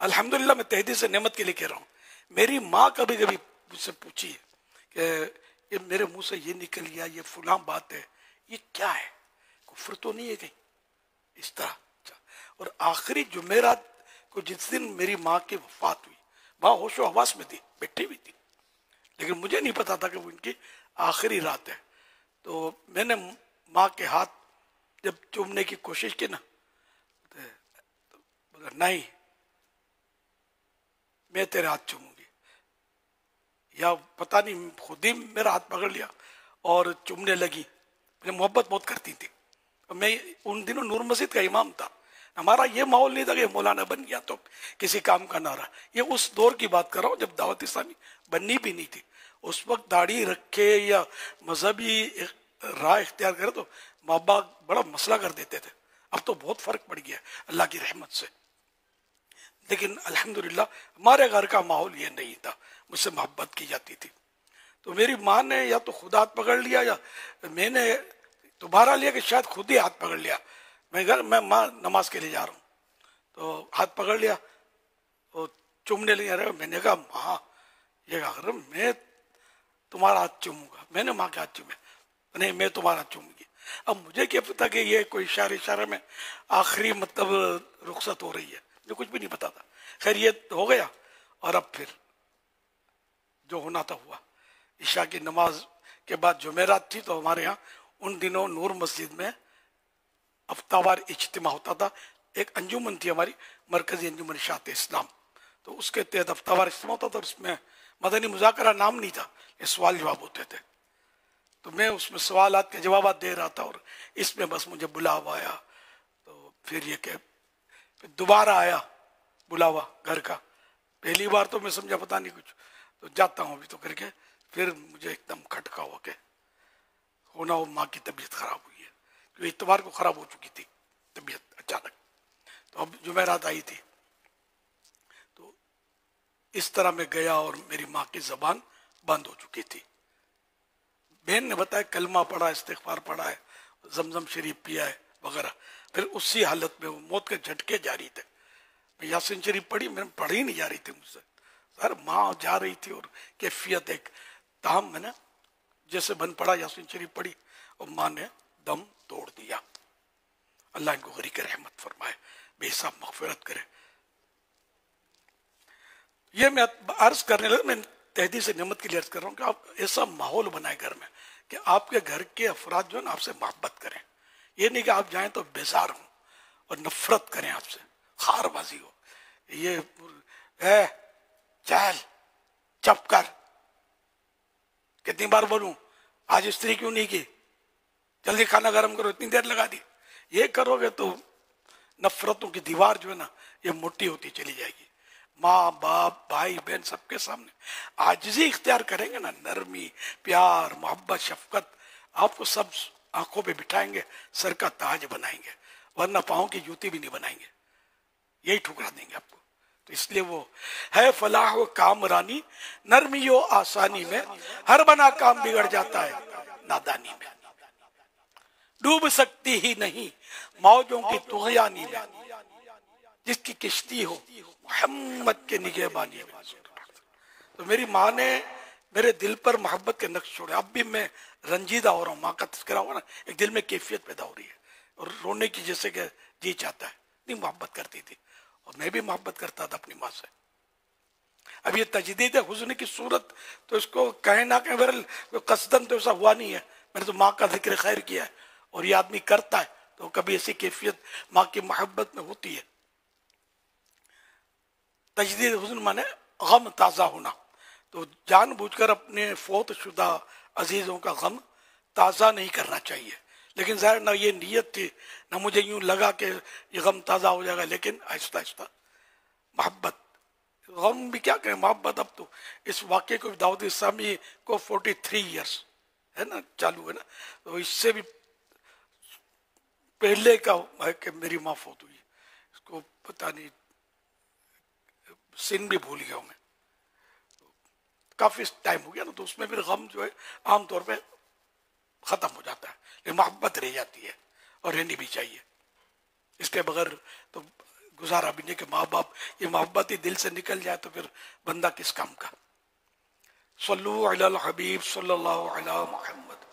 अल्हम्दुलिल्लाह मैं तहदी से नेमत के लिए कह रहा हूँ। मेरी माँ कभी कभी मुझसे पूछी कि ये मेरे मुंह से ये निकल गया, ये फुला बात है, ये क्या है, कुफ्र तो नहीं है कहीं, इस तरह। और आखिरी जुमेरात को जिस दिन मेरी माँ की वफात हुई, माँ होशो हवास में थी, बैठी हुई थी, लेकिन मुझे नहीं पता था कि वो इनकी आखिरी रात है। तो मैंने माँ के हाथ जब चूमने की कोशिश की ना, तो बोला नहीं, मैं तेरे हाथ चूमूंगी, या पता नहीं खुद ही मेरा हाथ पकड़ लिया और चूमने लगी। मुझे मोहब्बत बहुत करती थी। मैं उन दिनों नूर मस्जिद का इमाम था। हमारा ये माहौल नहीं था कि मौलाना बन गया तो किसी काम का ना रहा। ये उस दौर की बात कर रहा हूँ जब दावत इस्लामी बननी भी नहीं थी। उस वक्त दाढ़ी रखे या मजहबी राह इख्तियार करे तो माँ बाप बड़ा मसला कर देते थे। अब तो बहुत फर्क पड़ गया अल्लाह की रहमत से। लेकिन अल्हम्दुलिल्लाह हमारे घर का माहौल ये नहीं था, मुझसे मोहब्बत की जाती थी। तो मेरी माँ ने या तो खुद हाथ पकड़ लिया या मैंने दोबारा लिया कि शायद खुद ही हाथ पकड़ लिया। मैं माँ नमाज के लिए जा रहा हूँ, तो हाथ पकड़ लिया, तो चूमने लगे। अरे मैंने कहा माँ, ये कहा मैं तुम्हारा हाथ चूमूंगा। मैंने माँ के हाथ चूमे, नहीं मैं तुम्हारा हाथ चूमूंगी। अब मुझे क्या पता कि ये कोई इशारे में आखिरी मतलब रुखसत हो रही है, मुझे कुछ भी नहीं पता था। खैर ये हो गया और अब फिर जो होना था हुआ। ईशा की नमाज के बाद जुमेरात थी, तो हमारे यहाँ उन दिनों नूर मस्जिद में हफ्तावार इज्तिमा होता था। एक अंजुमन थी हमारी, मरकजी अंजुमन शात इस्लाम, तो उसके तहत हफ्तावार इज्तिमा होता था। उसमें मदनी मुज़ाकरा नाम नहीं था, ये सवाल जवाब होते थे। तो मैं उसमें सवालात के जवाब दे रहा था और इसमें बस मुझे बुलावा आया। तो फिर ये कि दोबारा आया बुलावा घर का। पहली बार तो मैं समझा पता नहीं कुछ, तो जाता हूँ अभी तो करके, फिर मुझे एकदम खटका हो के होना हो माँ की तबीयत खराब हुई है, क्योंकि इतवार को खराब हो चुकी थी तबीयत अचानक। तो अब जुमेरात आई थी, तो इस तरह मैं गया और मेरी माँ की जबान बंद हो चुकी थी। बहन ने बताया कलमा पढ़ा, इस्तिग़फ़ार पढ़ा है, जमजम शरीफ पिया है वगैरह। फिर उसी हालत में वो मौत के झटके जारी थे। मैं यासीन शरीफ पढ़ी, मैंने पढ़ी नहीं जा रही थी मुझसे। सर माँ जा रही थी और कैफियत एक ताम में ना, जैसे बन पड़ा यासीन शरीफ पढ़ी और माँ ने दम तोड़ दिया। अल्लाह इनको गरीक रहमत फरमाए, बेहिसाब मग़फ़िरत करे। ये मैं अर्ज करने लगा, मैं तहदी से नेमत के लिए अर्ज कर रहा हूँ कि आप ऐसा माहौल बनाए घर में कि आपके घर के अफराद जो है ना आपसे मोहब्बत करें। ये नहीं कि आप जाएं तो बेजार हों और नफरत करें आपसे, खारबाजी हो, ये है चल चप कर, कितनी बार बोलूं आज स्त्री क्यों नहीं की, जल्दी खाना गर्म करो, इतनी देर लगा दी। ये करोगे तो नफरतों की दीवार जो है ना ये मोटी होती चली जाएगी। माँ बाप भाई बहन सबके सामने आजिज़ी इख्तियार करेंगे ना, नरमी प्यार मोहब्बत शफकत, आपको सब आंखों पे बिठाएंगे, सर का ताज बनाएंगे, वरना पाँव की जूती भी नहीं बनाएंगे, यही ठुकरा देंगे आपको। तो इसलिए वो है फलाह कामरानी, नरमियो आसानी में, हर बना काम बिगड़ जाता है नादानी में। डूब सकती ही नहीं मौजों की तुग़यानी में, जिसकी किश्ती हो मोहम्मद के निगहबानी में। तो मेरी माँ ने मेरे दिल पर मोहब्बत के नक्श छोड़े। अब भी मैं रंजीदा हो रहा हूँ, माँ का तज़किरा हुआ ना, एक दिल में कैफियत पैदा हो रही है और रोने की जैसे कि जी चाहता है। नहीं मोहब्बत करती थी और मैं भी मोहब्बत करता था अपनी माँ से। अब ये तजदीद हुस्न की सूरत तो इसको कहें ना कहें, बहरहाल कसदन तो ऐसा हुआ नहीं है। मैंने तो माँ का जिक्र खैर किया है और ये आदमी करता है तो कभी ऐसी कैफियत माँ की मोहब्बत में होती है। तजदीद हुस्न माने गम ताज़ा होना। तो जानबूझकर अपने फोत शुदा अजीज़ों का गम ताज़ा नहीं करना चाहिए। लेकिन ज़ाहिर ना ये नीयत थी, ना मुझे यूं लगा कि ये गम ताज़ा हो जाएगा, लेकिन आहिस्ता आहिस्ता मोहब्बत, गम भी क्या करें मोहब्बत। अब तो इस वाक़े को दाऊद इस्लामी को 43 ईयर्स है ना चालू है ना, तो इससे भी पहले का है कि मेरी माँ फौत हुई। इसको पता नहीं, सिन भी भूल गया हूँ मैं, काफी टाइम हो गया ना, तो उसमें फिर गम जो है आमतौर पे खत्म हो जाता है, लेकिन मोहब्बत रह जाती है और रहनी भी चाहिए। इसके बगैर तो गुजारा भी नहीं कि माँ बाप, ये मोहब्बत ही दिल से निकल जाए तो फिर बंदा किस काम का। सल्लु अलल हबीब सल्लल्लाहु अलैहि मुहम्मद।